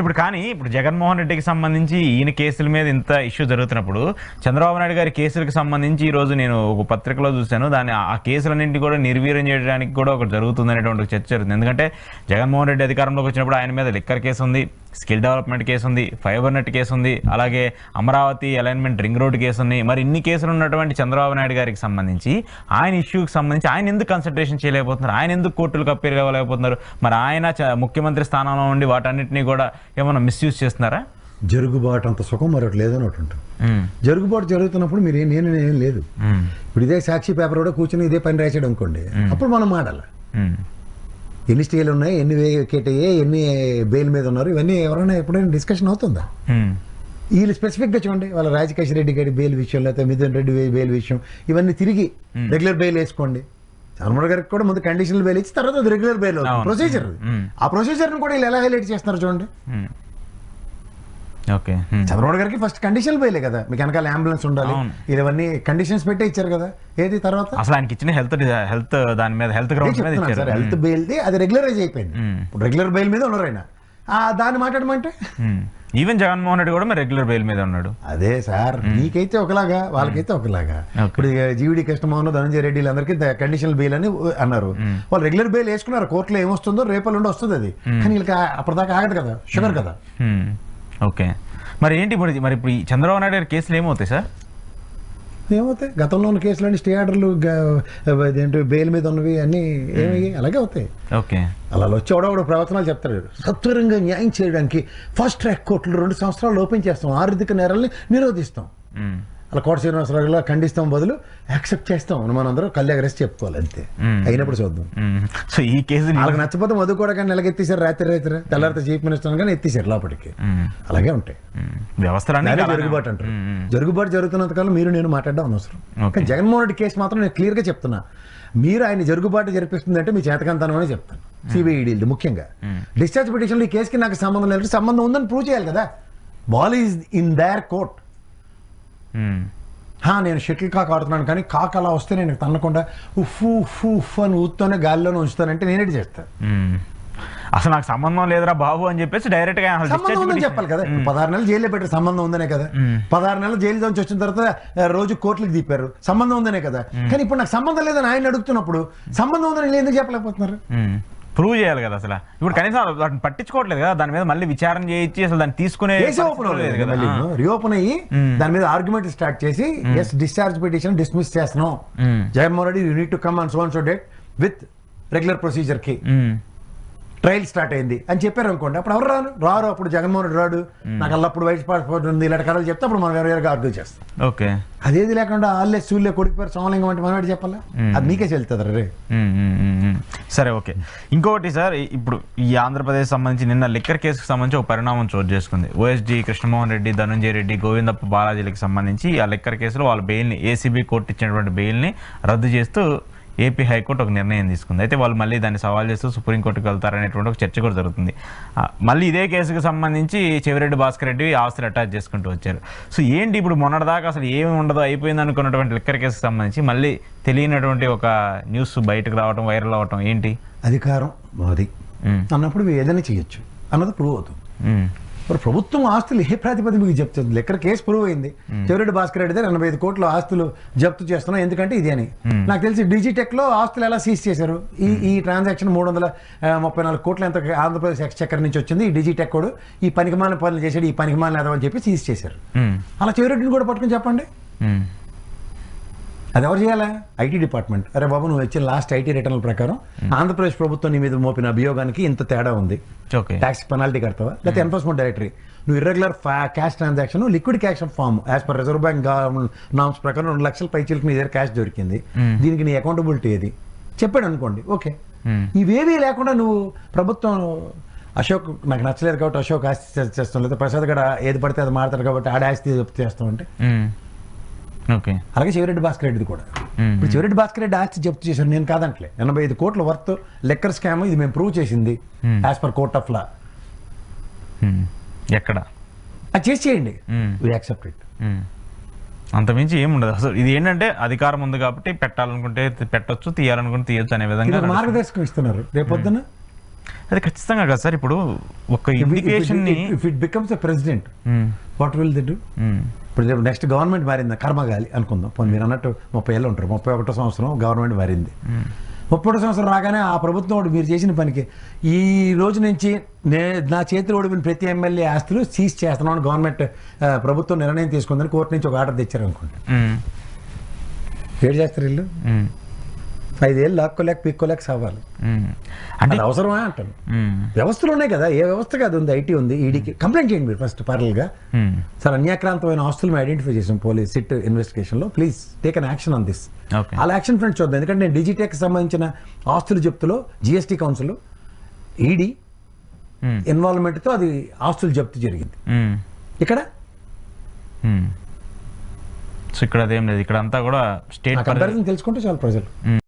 ఇప్పుడు జగన్మోహన్ రెడ్డికి సంబంధించి ఈయన కేసుల మీద ఇంత ఇష్యూ జరుగుతున్నప్పుడు చంద్రబాబు నాయుడు గారి కేసులకు సంబంధించి ఈ రోజు నేను ఒక పత్రికలో చూశాను, దాన్ని ఆ కేసులన్నింటినీ కూడా నిర్వీర్యం చేయడానికి కూడా ఒకటి జరుగుతుంది అనేటువంటి చర్చ జరుగుతుంది. ఎందుకంటే జగన్మోహన్ రెడ్డి అధికారంలోకి వచ్చినప్పుడు ఆయన మీద లిక్కర్ కేసు ఉంది, స్కిల్ డెవలప్మెంట్ కేసు ఉంది, ఫైబర్ నెట్ కేసు ఉంది, అలాగే Amaravati alignment ring road case ఉంది. మరి ఇన్ని కేసులు ఉన్నటువంటి చంద్రబాబు నాయుడు గారికి సంబంధించి ఆయన ఇష్యూకి సంబంధించి ఆయన ఎందుకు కన్సల్టేషన్ చేయలేకపోతున్నారు, ఆయన ఎందుకు కోర్టులకు అప్పీల్ ఇవ్వలేకపోతున్నారు? మరి ఆయన ముఖ్యమంత్రి స్థానంలో ఉండి వాటన్నిటినీ కూడా ఏమైనా మిస్యూజ్ చేస్తున్నారా? జరుగుబాటు అంత సుఖం మరొకటి లేదని ఒకటి ఉంటుంది. జరుగుబాటు జరుగుతున్నప్పుడు మీరు నేను ఏం లేదు. ఇప్పుడు ఇదే సాక్షి పేపర్ కూడా కూర్చొని ఇదే పని రాసాడు అనుకోండి, అప్పుడు మనం మాడాలి. ఎన్ని స్టేలు ఉన్నాయి, ఎన్ని వికెట్ అయ్యాయి, ఎన్ని బెయిల్ మీద ఉన్నారు, ఇవన్నీ ఎవరైనా ఎప్పుడైనా డిస్కషన్ అవుతుందా? వీళ్ళు స్పెసిఫిక్గా చూడండి, వాళ్ళ రాజకేష్ రెడ్డి గారి బెయిల్ విషయం, లేకపోతే మిథున్ రెడ్డి బెయిల్ విషయం, ఇవన్నీ తిరిగి రెగ్యులర్ బెయిల్ వేసుకోండి. చంద్రబాబు గారికి కూడా ముందు కండిషనల్ బెయిల్ ఇచ్చి తర్వాత అది రెగ్యులర్ బెయిల్ అవుతుంది. ప్రొసీజర్, ఆ ప్రొసీజర్ని కూడా వీళ్ళు ఎలా హైలైట్ చేస్తున్నారు చూడండి. ఓకే, చంద్రబాబు గారికి ఫస్ట్ కండిషనల్ బెయిలే కదా, మీకు వెనకాల అంబులెన్స్ ఉండాలి, ఇవన్నీ కండిషన్స్ పెట్టే ఇచ్చారు కదా. ఏది తర్వాత అసలు ఆయనకి ఇచ్చిన హెల్త్ దాని మీద హెల్త్ హెల్త్ బెయిల్ అది రెగ్యులరైజ్ అయిపోయింది. ఇప్పుడు రెగ్యులర్ బెయిల్ మీద ఉన్నారు ఆయన, దాన్ని మాట్లాడమంటే ఈవెన్ జగన్మోహన్ రెడ్డి కూడా రెగ్యులర్ బెయిల్ మీద ఉన్నాడు. అదే సార్, నీకైతే ఒకలాగా, వాళ్ళకైతే ఒకలాగా. ఇప్పుడు జీవీడీ కృష్ణమోహన్, ధనంజయ రెడ్డి అందరికీ కండిషనల్ బెయిల్ అని అన్నారు. వాళ్ళు రెగ్యులర్ బెయిల్ వేసుకున్నారు, కోర్టులో ఏమొస్తుందో రేపటి నుండి వస్తుంది అది. కానీ వీళ్ళకి అప్పటిదాకా ఆగదు కదా, షుగర్ కదా. ఓకే, మరి ఏంటి మరి ఇప్పుడు చంద్రబాబు నాయుడు గారి కేసులు ఏమవుతాయి సార్? ఏమవుతాయి? గతంలో ఉన్న కేసులన్నీ స్టే ఆర్డర్లు, బెయిల్ మీద ఉన్నవి అన్నీ ఏమయ్యాయి? అలాగే అవుతాయి. ఓకే, అలా వచ్చి ఎవడో ప్రవచనాలు చెప్తారు, సత్వరంగా న్యాయం చేయడానికి ఫాస్ట్ ట్రాక్ కోర్టులు 2 సంవత్సరాలు ఓపెన్ చేస్తాం, ఆర్థిక నేరాలని నిరోధిస్తాం. అలా కోట శ్రీనివాసరావులో ఖండిస్తాం బదులు యాక్సెప్ట్ చేస్తాం అని మనం అందరూ కళ్ళెగరేసి చెప్పుకోవాలి, అంతే. అయినప్పుడు చూద్దాం. సో ఈ కేసు వాళ్ళకి నచ్చపోతే మధు కూడా కానీ నెలకెత్తేసారు, రాత్రి తెల్లారితే చీఫ్ మినిస్టర్ కానీ ఎత్తేసారు లోపలికి. అలాగే ఉంటాయి వ్యవస్థలు. జరుగుబాటు అంటారు. జరుగుబాటు జరుగుతున్నంత కాలం మీరు నేను మాట్లాడడం అనవసరం. కానీ జగన్మోహన్ రెడ్డి కేసు మాత్రం నేను క్లియర్గా చెప్తున్నా, మీరు ఆయన జరుగుబాటు జరిపిస్తుందంటే మీ చేతకంతనం అని చెప్తాను. సిబిఐడి ముఖ్యంగా డిశ్చార్జ్ పిటిషన్లో ఈ కేసుకి నాకు సంబంధం లేదు, సంబంధం ఉందని ప్రూవ్ చేయాలి కదా. Ball is in there court. నేను షటిల్ కాక్ ఆడుతున్నాను కానీ కాక్ అలా వస్తే నేను తన్నకుండా ఉఫ్ ఉఫ్ ఉఫ్ అని ఊతూనే గాలిలోనే ఉంచుతానంటే నేనేటి చేస్తాను. అసలు నాకు సంబంధం లేదురా బాబు అని చెప్పేసి డైరెక్ట్ గా సంబంధం ఉందని చెప్పాలి కదా. 16 నెలలు జైల్లో పెట్టారు, సంబంధం ఉందనే కదా. 16 నెలలు జైలు నుంచి వచ్చిన తర్వాత రోజు కోర్టులకు దింపారు, సంబంధం ఉందనే కదా. కానీ ఇప్పుడు నాకు సంబంధం లేదని ఆయన అడుగుతున్నప్పుడు సంబంధం ఉందని ఎందుకు చెప్పలేకపోతున్నారు? ప్రూవ్ చేయాలి కదా. అసలు ఇప్పుడు కనీసం వాటిని పట్టించుకోవట్లేదు కదా, దాని మీద మళ్ళీ విచారణ చేయించి అసలు దాన్ని తీసుకునే రీఓపెన్ అయ్యి దాని మీద ఆర్గ్యుమెంట్ స్టార్ట్ చేసి ఎస్ డిశ్చార్జ్ పిటిషన్ డిస్మిస్ చేస్తున్నాం, Jaganmohan Reddy you need to come on so and so date with regular procedure కి ట్రయల్ స్టార్ట్ అయింది అని చెప్పారు అనుకోండి, అప్పుడు ఎవరు రారు. అప్పుడు జగన్మోహన్ రెడ్డి రాడు, నాకు అల్లప్పుడు వైట్ పాస్పోర్ట్ ఉంది, ఇలాంటి కథలు చెప్తే అప్పుడు మనం వేరేగా ఆర్గ్యూ చేస్తాం. ఓకే, అదేది లేకుండా ఆల్లే సూళ్ళే కొడిపోయారు సోమలింగం అంటే మనం చెప్పాలా? అది మీకే చెల్తుంది రే. సరే, ఓకే. ఇంకొకటి సార్, ఇప్పుడు ఈ ఆంధ్రప్రదేశ్ సంబంధించి నిన్న లిక్కర్ కేసుకు సంబంధించి ఒక పరిణామం చోటు చేసుకుంది. ఓఎస్డీ కృష్ణమోహన్ రెడ్డి, ధనంజయ రెడ్డి, గోవిందప్ప బాలాజీలకు సంబంధించి ఆ లిక్కర్ కేసులో వాళ్ళ బెయిల్ని, ఏసీబీ కోర్టు ఇచ్చినటువంటి బెయిల్ని రద్దు చేస్తూ ఏపీ హైకోర్టు ఒక నిర్ణయం తీసుకుంది. అయితే వాళ్ళు మళ్ళీ దాన్ని సవాల్ చేస్తూ సుప్రీంకోర్టుకు వెళ్తారనేటువంటి ఒక చర్చ కూడా జరుగుతుంది. మళ్ళీ ఇదే కేసుకు సంబంధించి చెవిరెడ్డి భాస్కర్ రెడ్డి ఆస్తులు అటాచ్ చేసుకుంటూ వచ్చారు. సో ఏంటి ఇప్పుడు మొన్నటిదాకా అసలు ఏమి ఉండదో అయిపోయింది అనుకున్నటువంటి లిక్కర్ కేసుకు సంబంధించి మళ్ళీ తెలియనటువంటి ఒక న్యూస్ బయటకు రావడం, వైరల్ అవ్వటం ఏంటి? అధికారం మాది అన్నప్పుడు ఏదైనా చేయొచ్చు అన్నది ప్రూవ్ అవుతుంది. మరి ప్రభుత్వం ఆస్తులు ఏ ప్రాతిపదికగా చెప్తుంది? లెక్కర కేసు ప్రూవ్ అయింది, చెవిరెడ్డి భాస్కర్ రెడ్డి 85 కోట్ల ఆస్తులు జప్తు చేస్తున్నాం ఎందుకంటే ఇది అని. నాకు తెలిసి డిజిటెక్ లో ఆస్తులు ఎలా సీజ్ చేశారు? ఈ ట్రాన్సాక్షన్ 334 కోట్ల ఎంత ఆంధ్రప్రదేశ్ ఎక్స్చెక్కర్ నుంచి వచ్చింది. ఈ డిజిటెక్ కూడా ఈ పనికిమాలిన పనులు చేశాడు, ఈ పనికిమాలిన ఎదవని చెప్పి సీజ్ చేశారు. అలా చెవిరెడ్డిని కూడా పట్టుకుని చెప్పండి, అది ఎవరు చేయాలా? IT department. అరే బాబు, నువ్వు వచ్చిన లాస్ట్ ఐటీ రిటర్న్ల ప్రకారం ఆంధ్రప్రదేశ్ ప్రభుత్వం నీ మీద మోపిన అభియోగానికి ఇంత తేడా ఉంది, ట్యాక్స్ పెనాల్టీ కడతావా? లేకపోతే ఎన్ఫోర్స్మెంట్ డైరెక్టరీ నువ్వు irregular cash transaction liquid cash form as per Reserve Bank norms ప్రకారం 2 లక్షల పైచీలకు నీ దగ్గర క్యాష్ దొరికింది, దీనికి నీ అకౌంటబిలిటీ ఏది చెప్పాడు అనుకోండి. ఓకే, ఇవేవీ లేకుండా నువ్వు ప్రభుత్వం అశోక్ నాకు నచ్చలేదు కాబట్టి అశోక్ ఆస్తి చేస్తాం, లేదా ప్రసాద్ గడ ఏది పడితే అది మారుతాడు కాబట్టి ఆడ ఆస్తి చేస్తాం అంటే ఓకే. అలాగే చెవిరెడ్డి భాస్కర్ రెడ్డిది కూడా. ఇప్పుడు చెవిరెడ్డి భాస్కర్ రెడ్డి ఆస్తి జప్తు చేశారు, నేను కాదంటలే. 85 కోట్ల వర్త్ లెక్కర్ స్కామ్, ఇది మేము ప్రూవ్ చేసింది as per court of law. ఎక్కడ అది చేసి చేయండి, వి యాక్సెప్ట్ ఇట్. అంతమించి ఏముండదు అసలు. ఇది ఏంటంటే అధికారం ఉంది కాబట్టి పెట్టాలనుకుంటే పెట్టొచ్చు, తీయాలనుకుంటే తీయొచ్చు అనే విధంగా మార్గదర్శకం ఇస్తున్నారు. రేపొద్దున అది ఖచ్చితంగా కదా సార్. ఇప్పుడు ఒక ఇండికేషన్ ని if it becomes a president what will the do? ఇప్పుడు నెక్స్ట్ గవర్నమెంట్ మారింది, కర్మగాలి అనుకుందాం. పోనీ మీరు అన్నట్టు 30 ఏళ్ళు ఉంటారు, 31 సంవత్సరం గవర్నమెంట్ మారింది. 31 సంవత్సరం రాగానే ఆ ప్రభుత్వం వాడు మీరు చేసిన పనికి ఈ రోజు నుంచి నా చేతిలో ఓడిపోయిన ప్రతి ఎమ్మెల్యే ఆస్తులు సీజ్ చేస్తున్నాను గవర్నమెంట్ ప్రభుత్వం నిర్ణయం తీసుకుందని కోర్టు నుంచి ఒక ఆర్డర్ తెచ్చారు అనుకోండి, ఏడు చేస్తారు వీళ్ళు? 5 ఏళ్ళు లాక్కోలేక పీక్కోలేక సవాలు. అంటే అది అవసరమా అంటాను. వ్యవస్థలు ఉన్నాయి కదా, ఏ వ్యవస్థ కాదు ఉంది, ఐటీ ఉంది, ఈడీకి కంప్లైంట్ చేయండి మీరు ఫస్ట్ పారల్గా. సార్ అన్యాక్రాంతమైన ఆస్తులు మేము ఐడెంటిఫై చేసాం పోలీస్ సిట్ ఇన్వెస్టిగేషన్లో, please take an action on this. అలా యాక్షన్ ఫ్రంట్ చూద్దాం. ఎందుకంటే నేను డిజిటెక్ సంబంధించిన ఆస్తులు జప్తులో జిఎస్టీ కౌన్సిల్ ఈడీ ఇన్వాల్వ్మెంట్తో అది ఆస్తులు జప్తు జరిగింది. ఇక్కడ సో ఇక్కడ అదేం లేదు, ఇక్కడ అంతా కూడా స్టేట్ కంపారిజన్ తెలుసుకుంటే చాలా ప్రజలు